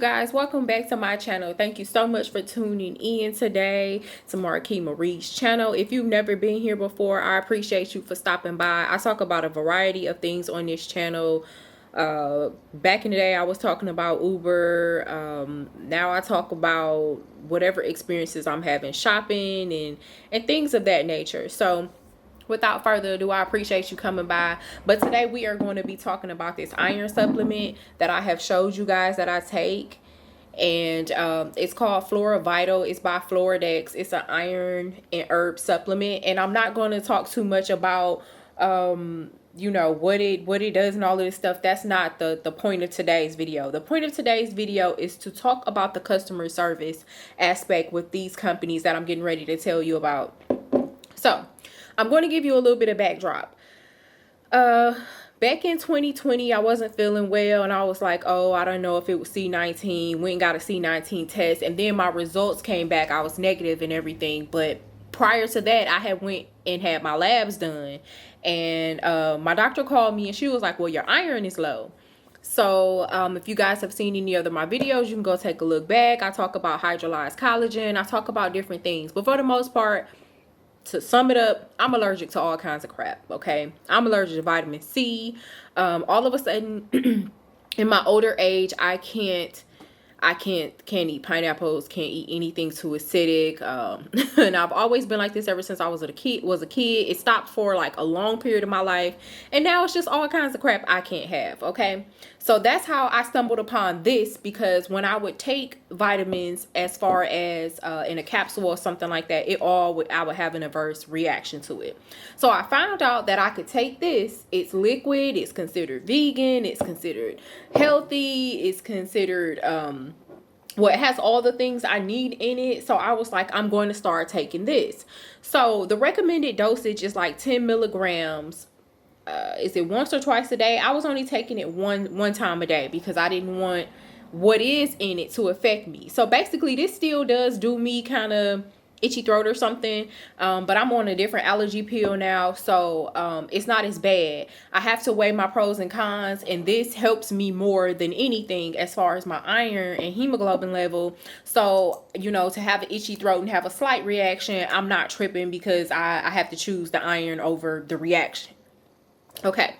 guys, welcome back to my channel. Thank you so much for tuning in today to Marquis Marie's channel. If you've never been here before, I appreciate you for stopping by. I talk about a variety of things on this channel. Back in the day I was talking about Uber. Now I talk about whatever experiences I'm having shopping and things of that nature. So without further ado, I appreciate you coming by. But today we are going to be talking about this iron supplement that I have showed you guys that I take. And it's called Floravital. It's by Floradix. It's an iron and herb supplement. And I'm not going to talk too much about you know, what it does and all of this stuff. That's not the point of today's video. The point of today's video is to talk about the customer service aspect with these companies that I'm getting ready to tell you about. So I'm going to give you a little bit of backdrop. Back in 2020, I wasn't feeling well, and I was like, oh, I don't know if it was C19. Went and got a C19 test, and then my results came back. I was negative and everything, but prior to that, I had went and had my labs done, and my doctor called me, and she was like, well, your iron is low. So if you guys have seen any other of my videos, you can go take a look back. I talk about hydrolyzed collagen. I talk about different things, but for the most part, to sum it up, I'm allergic to all kinds of crap. Okay, I'm allergic to vitamin C. All of a sudden in my older age, I can't eat pineapples, can't eat anything too acidic. And I've always been like this ever since I was a kid. It stopped for like a long period of my life, and now it's just all kinds of crap I can't have. Okay, so that's how I stumbled upon this, because when I would take vitamins, as far as in a capsule or something like that, I would have an adverse reaction to it. So I found out that I could take this. It's liquid, it's considered vegan, it's considered healthy, it's considered well, it has all the things I need in it. So I was like, I'm going to start taking this. So the recommended dosage is like 10 milligrams. Is it once or twice a day? I was only taking it one time a day because I didn't want what is in it to affect me. So basically this still does do me kind of itchy throat or something, but I'm on a different allergy pill now, so it's not as bad. I have to weigh my pros and cons, and this helps me more than anything as far as my iron and hemoglobin level. So, you know, to have an itchy throat and have a slight reaction, I'm not tripping, because I have to choose the iron over the reaction. Okay,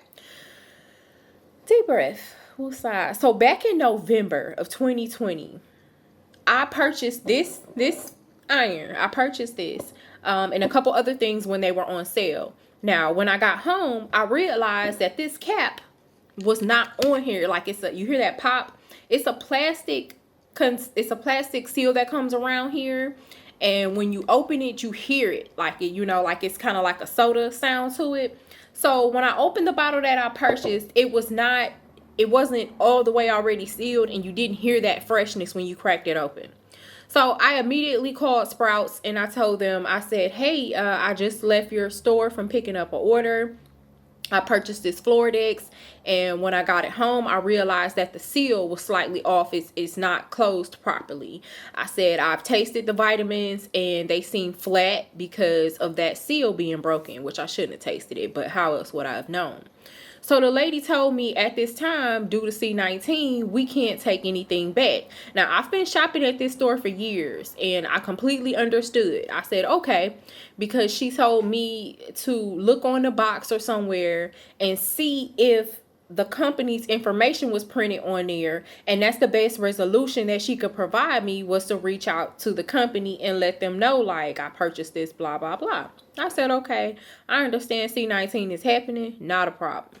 deep breath, we'll sigh. So back in November of 2020, I purchased this iron. I purchased this and a couple other things when they were on sale. Now, when I got home, I realized that this cap was not on here. Like, you hear that pop? It's a plastic seal that comes around here, and when you open it, you hear it, like it, you know, like it's kind of like a soda sound to it. So when I opened the bottle that I purchased, it wasn't all the way already sealed, and you didn't hear that freshness when you cracked it open. So I immediately called Sprouts, and I told them, I said, hey, I just left your store from picking up an order. I purchased this Floradix, and when I got it home, I realized that the seal was slightly off. It's not closed properly. I said, I've tasted the vitamins, and they seem flat because of that seal being broken, which I shouldn't have tasted it, but how else would I have known? So the lady told me, at this time, due to C19, we can't take anything back. Now, I've been shopping at this store for years, and I completely understood. I said, okay, because she told me to look on the box or somewhere and see if the company's information was printed on there, and that's the best resolution that she could provide me, was to reach out to the company and let them know, like, I purchased this, blah, blah, blah. I said, okay, I understand C19 is happening, not a problem.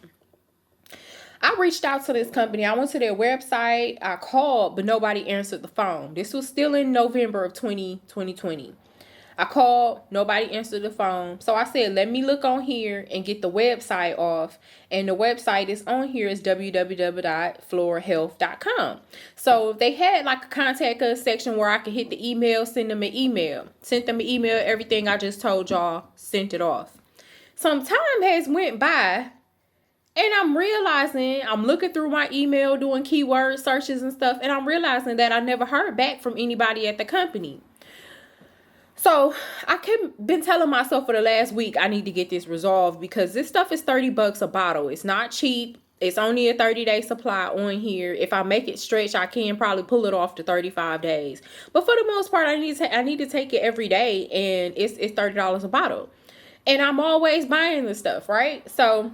I reached out to this company. I went to their website. I called, but nobody answered the phone. This was still in November of 2020. I called, nobody answered the phone. So I said, let me look on here and get the website off. And the website is on here is www.florahealth.com. So they had like a contact us section where I could hit the email, send them an email. Sent them an email, everything I just told y'all, sent it off. Some time has went by, and I'm realizing, I'm looking through my email, doing keyword searches and stuff, and I'm realizing that I never heard back from anybody at the company. So I been telling myself for the last week, I need to get this resolved, because this stuff is $30 a bottle. It's not cheap. It's only a 30-day supply on here. If I make it stretch, I can probably pull it off to 35 days. But for the most part, I need to take it every day, and it's $30 a bottle. And I'm always buying the stuff, right? So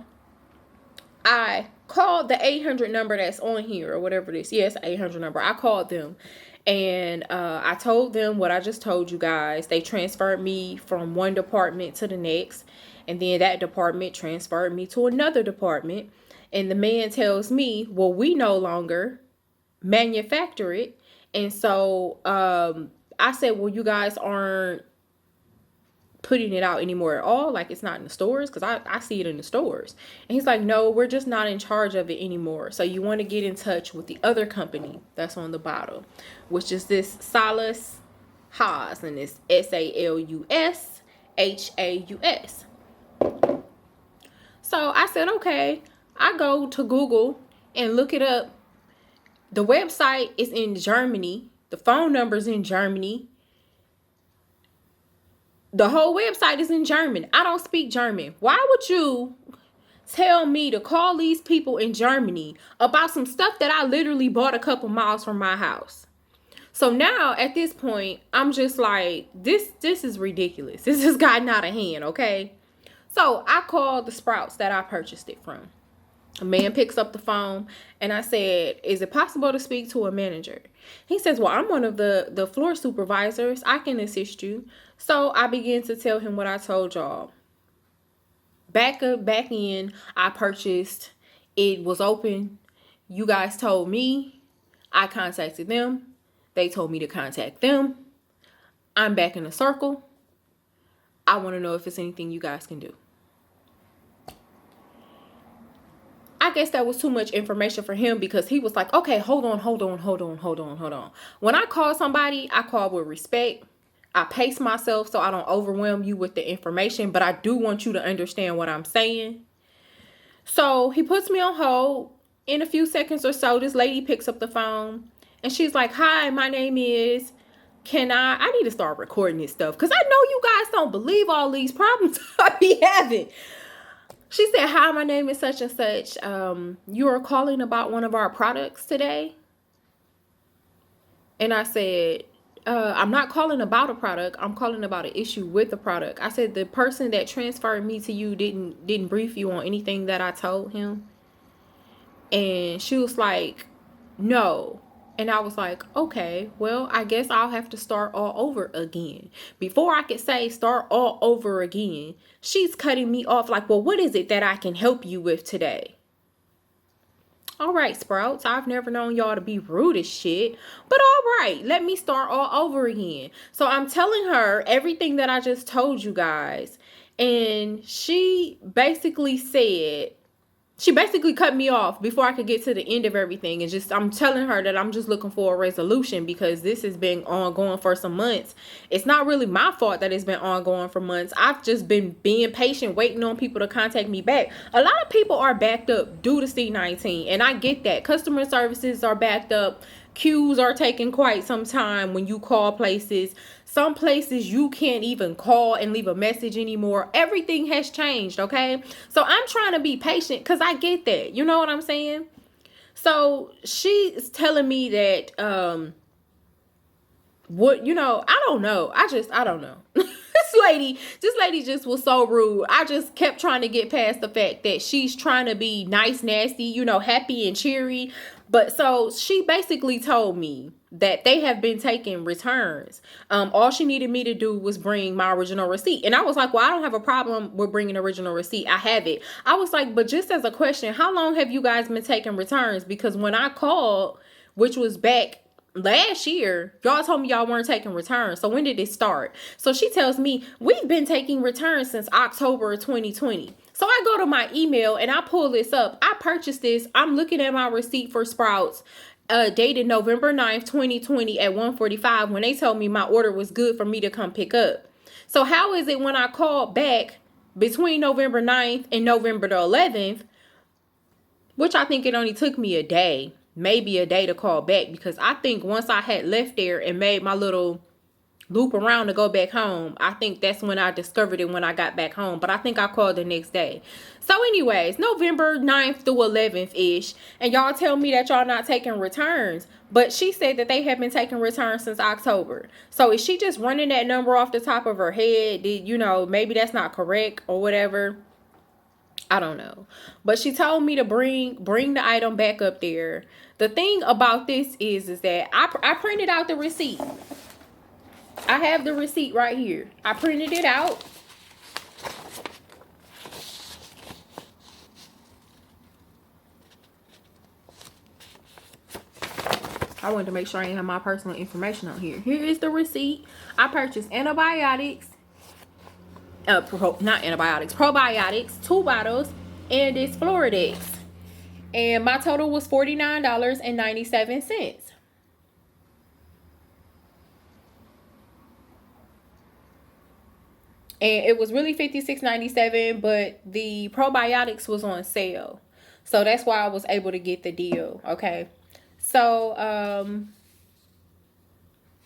I called the 800 number that's on here, or whatever it is. Yes, 800 number. I called them, and I told them what I just told you guys. They transferred me from one department to the next, and then that department transferred me to another department. And the man tells me, well, we no longer manufacture it. And so I said, well, you guys aren't putting it out anymore at all? Like, it's not in the stores? Because I see it in the stores. And he's like, no, we're just not in charge of it anymore. So you want to get in touch with the other company that's on the bottle, which is this Salus Haus, and it's SALUSHAUS. So I said, okay. I go to Google and look it up. The website is in Germany. The phone number is in Germany. The whole website is in German. I don't speak German. Why would you tell me to call these people in Germany about some stuff that I literally bought a couple miles from my house? So now at this point, I'm just like, this is ridiculous. This has gotten out of hand, okay? So I called the Sprouts that I purchased it from. A man picks up the phone, and I said, is it possible to speak to a manager? He says, well, I'm one of the floor supervisors. I can assist you. So I began to tell him what I told y'all. Back in, I purchased. It was open. You guys told me. I contacted them. They told me to contact them. I'm back in the circle. I want to know if it's anything you guys can do. I guess that was too much information for him, because he was like, okay, hold on. When I call somebody, I call with respect. I pace myself so I don't overwhelm you with the information, but I do want you to understand what I'm saying. So he puts me on hold. In a few seconds or so, this lady picks up the phone, and she's like, hi, my name is, I need to start recording this stuff, because I know you guys don't believe all these problems I be having. She said, hi, my name is such and such. You are calling about one of our products today? And I said, I'm not calling about a product. I'm calling about an issue with the product. I said, the person that transferred me to you didn't brief you on anything that I told him. And she was like, no. And I was like, okay, well, I guess I'll have to start all over again. Before I could say start all over again, she's cutting me off like, well, what is it that I can help you with today? All right, Sprouts, I've never known y'all to be rude as shit, but all right, let me start all over again. So I'm telling her everything that I just told you guys, and she basically cut me off before I could get to the end of everything. And I'm telling her that I'm just looking for a resolution, because this has been ongoing for some months. It's not really my fault that it's been ongoing for months. I've just been being patient, waiting on people to contact me back. A lot of people are backed up due to C-19, and I get that. Customer services are backed up. Queues are taking quite some time when you call places. Some places you can't even call and leave a message anymore. Everything has changed, okay? So I'm trying to be patient, because I get that. You know what I'm saying? So she's telling me that, I don't know. I don't know. This lady just was so rude. I just kept trying to get past the fact that she's trying to be nice, nasty, happy and cheery. But so she basically told me that they have been taking returns. All she needed me to do was bring my original receipt. And I was like, well, I don't have a problem with bringing original receipt. I have it. I was like, but just as a question, how long have you guys been taking returns? Because when I called, which was back last year, y'all told me y'all weren't taking returns. So when did it start? So she tells me, we've been taking returns since October of 2020. So I go to my email and I pull this up. I purchased this. I'm looking at my receipt for Sprouts, dated November 9th, 2020 at 1:45, when they told me my order was good for me to come pick up. So how is it when I called back between November 9th and November the 11th, which I think it only took me a day, maybe a day to call back, because I think once I had left there and made my little loop around to go back home. I think that's when I discovered it, when I got back home. But I think I called the next day. So anyways, November 9th through 11th-ish. And y'all tell me that y'all not taking returns. But she said that they have been taking returns since October. So is she just running that number off the top of her head? Did, you know, maybe that's not correct or whatever. I don't know. But she told me to bring the item back up there. The thing about this is that I printed out the receipt. I have the receipt right here. I printed it out. I wanted to make sure I didn't have my personal information on here. Here is the receipt. I purchased antibiotics. Not antibiotics, probiotics, 2 bottles, and it's Floradix. And my total was $49.97. And it was really $56.97, but the probiotics was on sale. So that's why I was able to get the deal. Okay. So,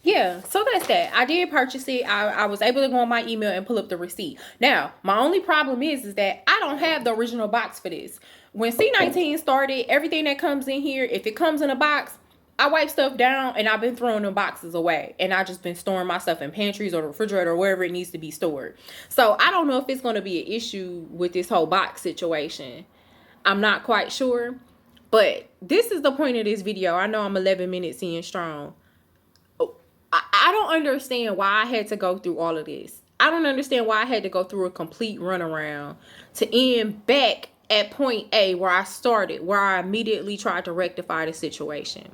yeah, so that's that. I did purchase it. I was able to go on my email and pull up the receipt. Now, my only problem is that I don't have the original box for this. When C19 started, everything that comes in here, if it comes in a box, I wipe stuff down and I've been throwing the boxes away. And I just been storing my stuff in pantries or the refrigerator or wherever it needs to be stored. So I don't know if it's going to be an issue with this whole box situation. I'm not quite sure. But this is the point of this video. I know I'm 11 minutes in strong. I don't understand why I had to go through all of this. I don't understand why I had to go through a complete runaround to end back at point A where I started, where I immediately tried to rectify the situation.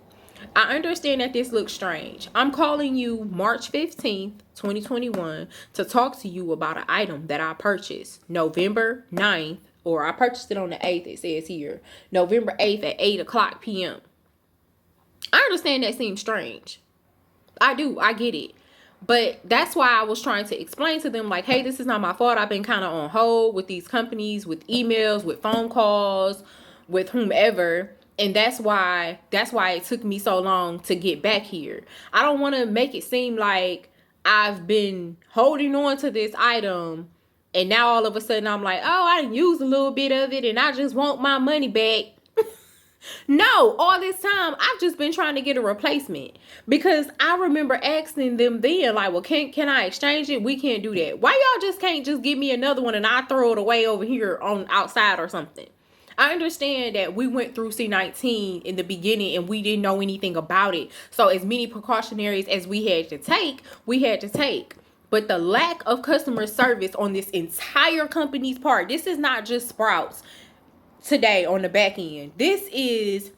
I understand that this looks strange. I'm calling you March 15th, 2021 to talk to you about an item that I purchased November 9th, or I purchased it on the 8th, it says here. November 8th at 8 o'clock p.m. I understand that seems strange. I do. I get it. But that's why I was trying to explain to them, like, hey, this is not my fault. I've been kind of on hold with these companies, with emails, with phone calls, with whomever. And that's why it took me so long to get back here. I don't want to make it seem like I've been holding on to this item and now all of a sudden I'm like, oh, I didn't use a little bit of it and I just want my money back. No, all this time I've just been trying to get a replacement, because I remember asking them then, like, well, can I exchange it? We can't do that. Why y'all just can't just give me another one and I throw it away over here on outside or something? I understand that we went through C19 in the beginning and we didn't know anything about it. So as many precautionaries as we had to take, we had to take. But the lack of customer service on this entire company's part, this is not just Sprouts today on the back end. This is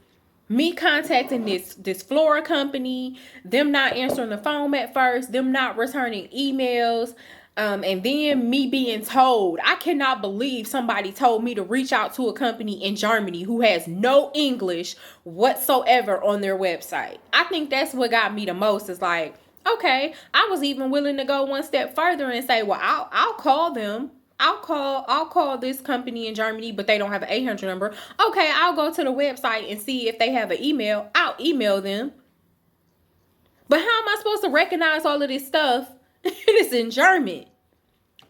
me contacting this Flora company, them not answering the phone at first, them not returning emails, and then me being told, I cannot believe somebody told me to reach out to a company in Germany who has no English whatsoever on their website. I think that's what got me the most, is like, okay, I was even willing to go one step further and say, well, I'll call them. I'll call this company in Germany, but they don't have an 800 number. Okay, I'll go to the website and see if they have an email. I'll email them. But how am I supposed to recognize all of this stuff? It's in German.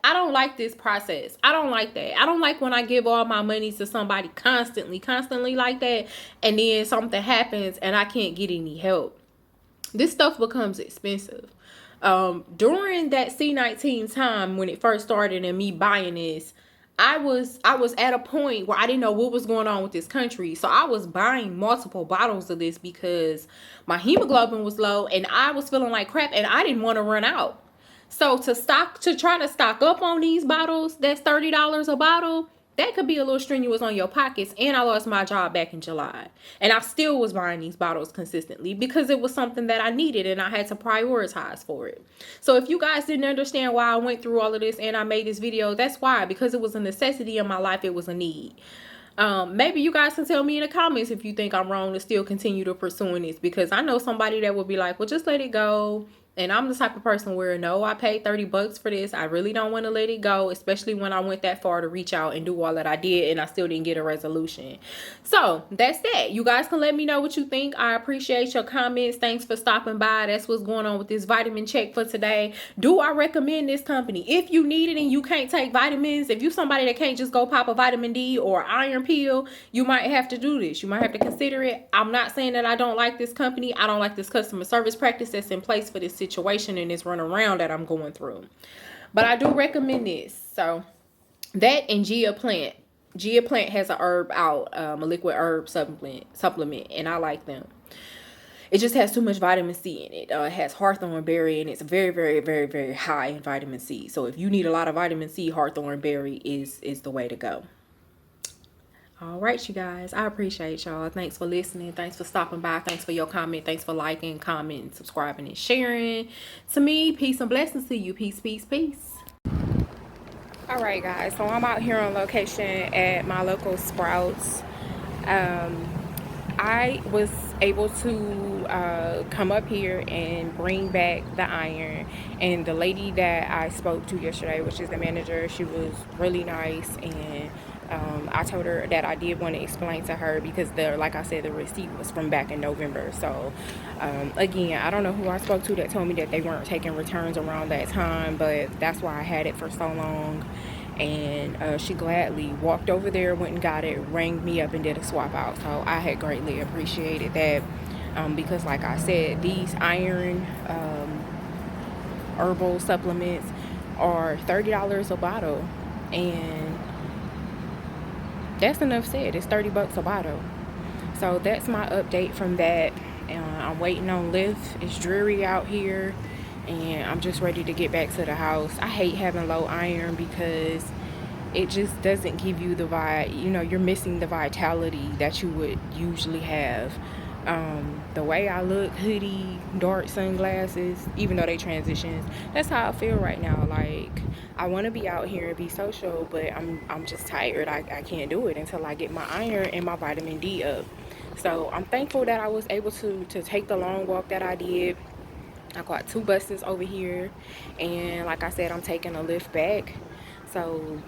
I don't like this process. I don't like that. I don't like when I give all my money to somebody constantly like that, and then something happens and I can't get any help. This stuff becomes expensive. During that C19 time when it first started and me buying this, I was at a point where I didn't know what was going on with this country. So I was buying multiple bottles of this because my hemoglobin was low and I was feeling like crap and I didn't want to run out. So to try to stock up on these bottles, that's $30 a bottle. That could be a little strenuous on your pockets. And I lost my job back in July. And I still was buying these bottles consistently because it was something that I needed and I had to prioritize for it. So if you guys didn't understand why I went through all of this and I made this video, that's why. Because it was a necessity in my life. It was a need. Maybe you guys can tell me in the comments if you think I'm wrong to still continue to pursuing this. Because I know somebody that would be like, well, just let it go And I'm the type of person where, no, I paid $30 for this. I really don't want to let it go, especially when I went that far to reach out and do all that I did, and I still didn't get a resolution. So that's that. You guys can let me know what you think. I appreciate your comments. Thanks for stopping by. That's what's going on with this vitamin check for today. Do I recommend this company? If you need it and you can't take vitamins, if you're somebody that can't just go pop a vitamin D or iron pill, you might have to do this. You might have to consider it. I'm not saying that I don't like this company. I don't like this customer service practice that's in place for this situation and this runaround that I'm going through. But I do recommend this. So that and Gia Plant. Gia Plant has a herb out, a liquid herb supplement, and I like them. It just has too much vitamin C in it. It has hawthorn berry, and it's very, very, very, very high in vitamin C. So if you need a lot of vitamin C, hawthorn berry is the way to go. All right, you guys. I appreciate y'all. Thanks for listening. Thanks for stopping by. Thanks for your comment. Thanks for liking, commenting, subscribing, and sharing. To me, peace and blessings to you. Peace, peace, peace. All right, guys. So I'm out here on location at my local Sprouts. I was able to come up here and bring back the iron, and the lady that I spoke to yesterday, which is the manager, she was really nice, and I told her that I did want to explain to her because like I said, the receipt was from back in November. So again, I don't know who I spoke to that told me that they weren't taking returns around that time, but that's why I had it for so long. And she gladly walked over there, went and got it, rang me up and did a swap out. So I had greatly appreciated that, because like I said, these iron herbal supplements are $30 a bottle, and that's enough said. It's $30 a bottle. So that's my update from that. I'm waiting on Lyft. It's dreary out here, and I'm just ready to get back to the house. I hate having low iron because it just doesn't give you the you're missing the vitality that you would usually have. The way I look, hoodie, dark sunglasses, even though they transitions, that's how I feel right now. Like, I want to be out here and be social, but I'm just tired. I can't do it until I get my iron and my vitamin D up. So I'm thankful that I was able to take the long walk that I did. I got 2 buses over here, and like I said, I'm taking a lift back. So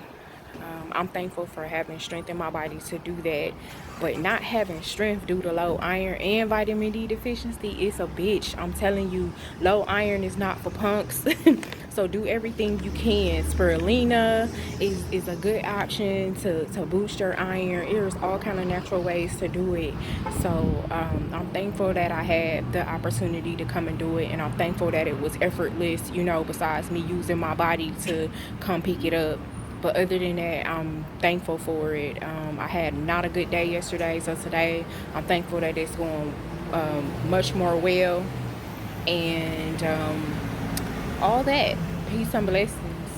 I'm thankful for having strength in my body to do that, but not having strength due to low iron and vitamin D deficiency is a bitch. I'm telling you, low iron is not for punks. So do everything you can. Spirulina is a good option to boost your iron. There's all kind of natural ways to do it. So I'm thankful that I had the opportunity to come and do it, and I'm thankful that it was effortless, besides me using my body to come pick it up. But other than that, I'm thankful for it. I had not a good day yesterday, so today I'm thankful that it's going much more well, and all that. Peace and blessings.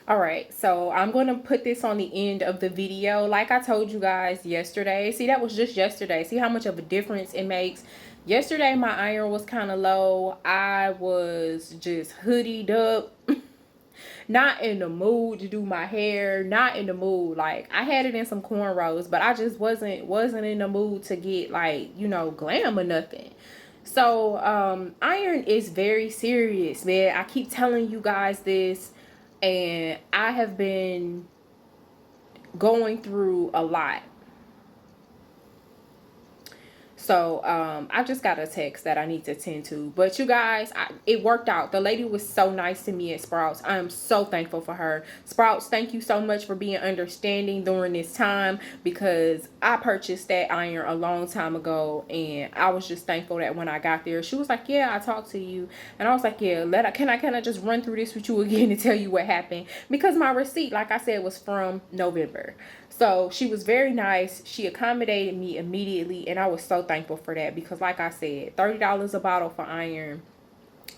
All right, so I'm going to put this on the end of the video. Like I told you guys yesterday, see, that was just yesterday. See how much of a difference it makes. Yesterday, my iron was kind of low. I was just hoodied up. Not in the mood to do my hair, not in the mood. Like, I had it in some cornrows, but I just wasn't in the mood to get, like, glam or nothing. So iron is very serious, man. I keep telling you guys this, and I have been going through a lot. So I just got a text that I need to attend to. But you guys, it worked out. The lady was so nice to me at Sprouts. I am so thankful for her. Sprouts, thank you so much for being understanding during this time, because I purchased that iron a long time ago, and I was just thankful that when I got there, she was like, yeah, I talked to you. And I was like, yeah, can I just run through this with you again and tell you what happened? Because my receipt, like I said, was from November. So she was very nice. She accommodated me immediately, and I was so thankful for that, because like I said, $30 a bottle for iron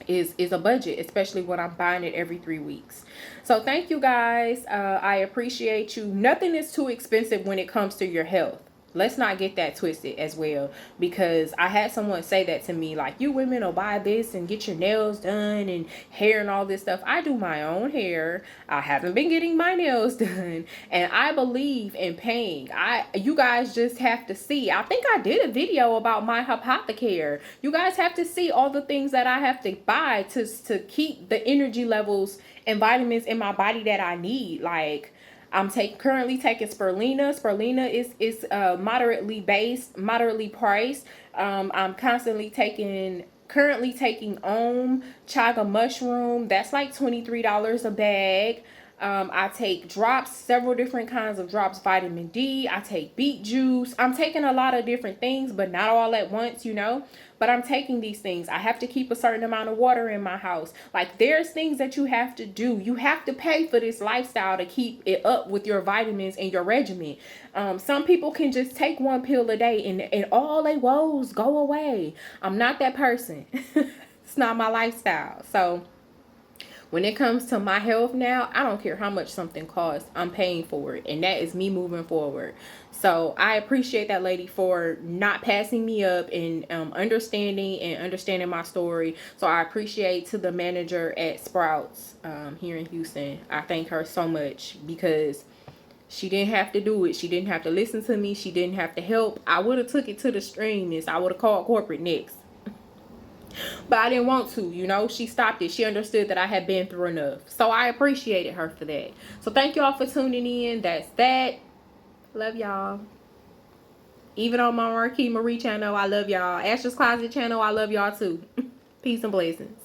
is a budget, especially when I'm buying it every 3 weeks. So thank you guys. I appreciate you. Nothing is too expensive when it comes to your health. Let's not get that twisted as well, because I had someone say that to me, like, you women will buy this and get your nails done and hair and all this stuff. I do my own hair. I haven't been getting my nails done, and I believe in paying. You guys just have to see. I think I did a video about my apothecary. You guys have to see all the things that I have to buy to keep the energy levels and vitamins in my body that I need. Like, I'm currently taking spirulina. Spirulina is moderately priced. I'm currently taking chaga mushroom. That's like $23 a bag. I take drops, several different kinds of drops, vitamin D. I take beet juice. I'm taking a lot of different things, but not all at once, you know. But I'm taking these things. I have to keep a certain amount of water in my house. Like, there's things that you have to do. You have to pay for this lifestyle to keep it up with your vitamins and your regimen. Some people can just take one pill a day and all their woes go away. I'm not that person. It's not my lifestyle. So when it comes to my health now, I don't care how much something costs. I'm paying for it. And that is me moving forward. So I appreciate that lady for not passing me up and understanding my story. So I appreciate to the manager at Sprouts here in Houston. I thank her so much, because she didn't have to do it. She didn't have to listen to me. She didn't have to help. I would have took it to the extremeness. I would have called corporate next. But I didn't want to, you know. She stopped it. She understood that I had been through enough. So I appreciated her for that. So thank y'all for tuning in. That's that. Love y'all. Even on my Marquis Marie channel, I love y'all. Ashley's Closet channel, I love y'all too. Peace and blessings.